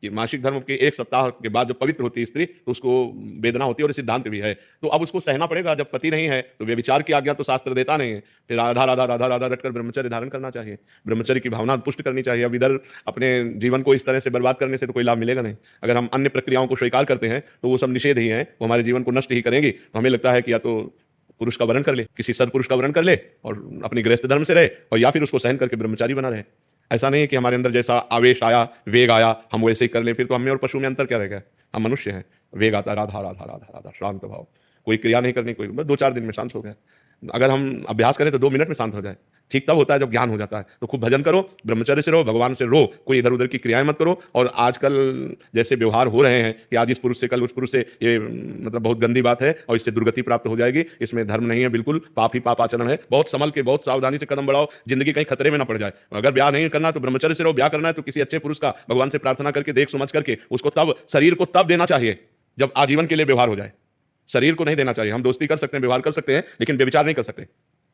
कि मासिक धर्म के 1 सप्ताह के बाद जब पवित्र होती है स्त्री तो उसको वेदना होती है और ये सिद्धांत भी है। तो अब उसको सहना पड़ेगा, जब पति नहीं है तो व्यभिचार की आज्ञा तो शास्त्र देता नहीं है। फिर राधा राधा राधा राधा रटकर ब्रह्मचर्य धारण करना चाहिए, ब्रह्मचर्य की भावना पुष्ट करनी चाहिए। अब इधर अपने जीवन को इस तरह से बर्बाद करने से तो कोई लाभ मिलेगा नहीं। अगर हम अन्य प्रक्रियाओं को स्वीकार करते हैं तो वो सब निषेध ही हैं, वो हमारे जीवन को नष्ट ही करेंगी। तो हमें लगता है कि या तो पुरुष का वरण कर ले, किसी सदपुरुष का वरण कर ले और अपनी गृहस्थ धर्म से रहे, और या फिर उसको सहन करके ब्रह्मचारी बना रहे। ऐसा नहीं है कि हमारे अंदर जैसा आवेश आया, वेग आया, हम वैसे ही कर ले, फिर तो हमें और पशु में अंतर क्या रह गया? हम मनुष्य हैं, वेग आता राधा राधा राधा राधा, शांत भाव, कोई क्रिया नहीं करनी, कोई बस 2-4 दिन में शांत हो गया। अगर हम अभ्यास करें तो 2 मिनट में शांत हो जाए। ठीक तब होता है जब ज्ञान हो जाता है। तो खूब भजन करो, ब्रह्मचर्य से रहो, भगवान से रो, कोई इधर उधर की क्रियाएं मत करो। और आजकल जैसे व्यवहार हो रहे हैं कि आज इस पुरुष से कल उस पुरुष से, ये मतलब बहुत गंदी बात है और इससे दुर्गति प्राप्त हो जाएगी। इसमें धर्म नहीं है, बिल्कुल पाप ही पाप आचरण है। बहुत संभल के, बहुत सावधानी से कदम बढ़ाओ, जिंदगी कहीं खतरे में ना पड़ जाए। अगर ब्याह नहीं करना तो ब्रह्मचर्य से रहो, ब्याह करना है तो किसी अच्छे पुरुष का भगवान से प्रार्थना करके, देख समझ करके उसको तब, शरीर को तब देना चाहिए जब आजीवन के लिए व्यवहार हो जाए। शरीर को नहीं देना चाहिए। हम दोस्ती कर सकते हैं, व्यवहार कर सकते हैं, लेकिन व्यभिचार नहीं कर सकते।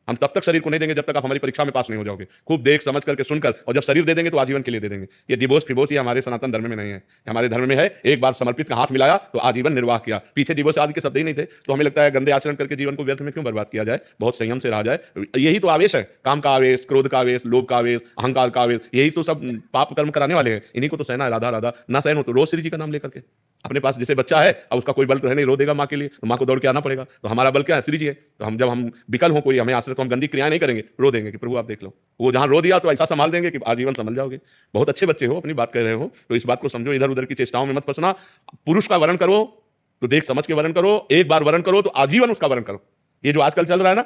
हम तब तक शरीर को नहीं देंगे जब तक आप हमारी परीक्षा में पास नहीं हो जाओगे। खूब देख समझ करके, सुनकर, और जब शरीर दे देंगे तो आजीवन के लिए दे देंगे। ये डिवोर्स फिवोर्स ये हमारे सनातन धर्म में नहीं है। हमारे धर्म में है एक बार समर्पित का हाथ मिलाया तो आजीवन निर्वाह किया। पीछे डिवोर्स आदि के शब्द ही नहीं थे। तो हमें लगता है गंदे आचरण करके जीवन को व्यर्थ में क्यों बर्बाद किया जाए, बहुत संयम से रहा जाए। यही तो आवेश है, काम का आवेश, क्रोध का आवेश, लोभ का आवेश, अहंकार का आवेश, यही तो सब पाप कर्म कराने वाले हैं। इन्हीं को तो सहना है। राधा राधा ना सहन हो तो रोज श्री जी का नाम लेकर के। अपने पास जैसे बच्चा है, अब उसका कोई बल तो है नहीं, रो देगा माँ के लिए, तो माँ को दौड़ के आना पड़ेगा। तो हमारा बल क्या है? श्री जी है। तो हम जब हम विकल हो, कोई हमें आश्रय, तो हम गंदी क्रियाएं नहीं करेंगे, रो देंगे कि प्रभु आप देख लो। वो जहां रो दिया तो ऐसा संभाल देंगे कि आजीवन संभल जाओगे। बहुत अच्छे बच्चे हो, अपनी बात कह रहे हो तो इस बात को समझो, इधर उधर की चेष्टाओं में मत फंसना। पुरुष का वरण करो तो देख समझ के वरण करो, एक बार वरण करो तो आजीवन उसका वरण करो। ये जो आजकल चल रहा है ना,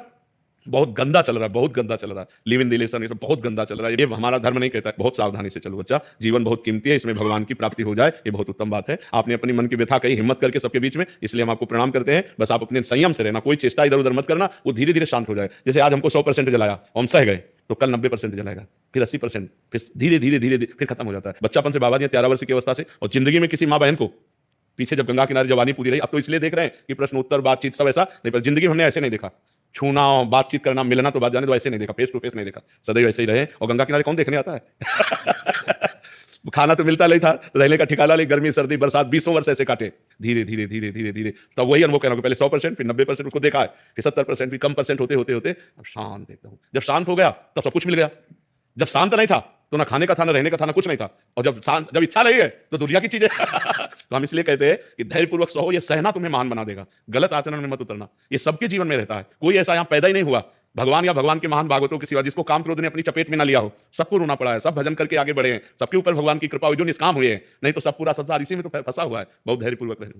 बहुत गंदा चल रहा है, बहुत गंदा चल रहा है। लिव इन रिलेशन ये सब बहुत गंदा चल रहा है। ये हमारा धर्म नहीं कहता है। बहुत सावधानी से चलो बच्चा, जीवन बहुत कीमती है, इसमें भगवान की प्राप्ति हो जाए ये बहुत उत्तम बात है। आपने अपनी मन की व्यथा कही हिम्मत करके सबके बीच में, इसलिए हम आपको प्रणाम करते हैं। बस आप अपने संयम से रहना, कोई चेष्टा इधर उधर मत करना, वो धीरे धीरे शांत हो जाए। जैसे आज हमको 100% जलाया, हम सह गए, तो कल 90% जलाएगा, फिर 80%, फिर धीरे धीरे धीरे फिर खत्म हो जाता है। बच्चापन से बाबा जी 13 वर्ष की अवस्था से, और जिंदगी में किसी माँ बहन को पीछे जब गंगा किनारे जवानी पूरी रही, अब तो इसलिए देख रहे हैं कि प्रश्न उत्तर बातचीत सब ऐसा नहीं, पर जिंदगी में हमने ऐसे नहीं देखा। छूना, बातचीत करना, मिलना तो बात जाने दो, ऐसे नहीं देखा, फेस टू फेस नहीं देखा। सदैव ऐसे ही रहे। और गंगा किनारे कौन देखने आता है? खाना तो मिलता नहीं था, रहने का ठिकाना नहीं, गर्मी सर्दी बरसात 20 वर्ष ऐसे काटे। धीरे धीरे धीरे धीरे धीरे तब वही अनुभव कहना, पहले 100%, फिर 90% उसको देखा है, फिर 70%, फिर कम परसेंट होते होते होते अब शांत एकदम। जब शांत हो गया तब सब कुछ मिल गया। जब शांत नहीं था तो ना खाने का था, ना रहने का था, ना कुछ नहीं था। और जब इच्छा नहीं है तो दुनिया की चीजें तो हम इसलिए कहते हैं कि धैर्यपूर्वक सहो, ये सहना तुम्हें महान बना देगा। गलत आचरण में मत उतरना, ये सबके जीवन में रहता है। कोई ऐसा यहाँ पैदा ही नहीं हुआ भगवान या भगवान के महान भागवतों के सिवा जिसको काम क्रोध ने अपनी चपेट में ना लिया हो। सबको रोना पड़ा है, सब भजन करके आगे बढ़े हैं, सबके ऊपर भगवान की कृपा हुई, जो निष्काम हुए हैं। नहीं तो सब पूरा संसार इसी में तो फंसा हुआ है। बहुत धैर्यपूर्वक रहें।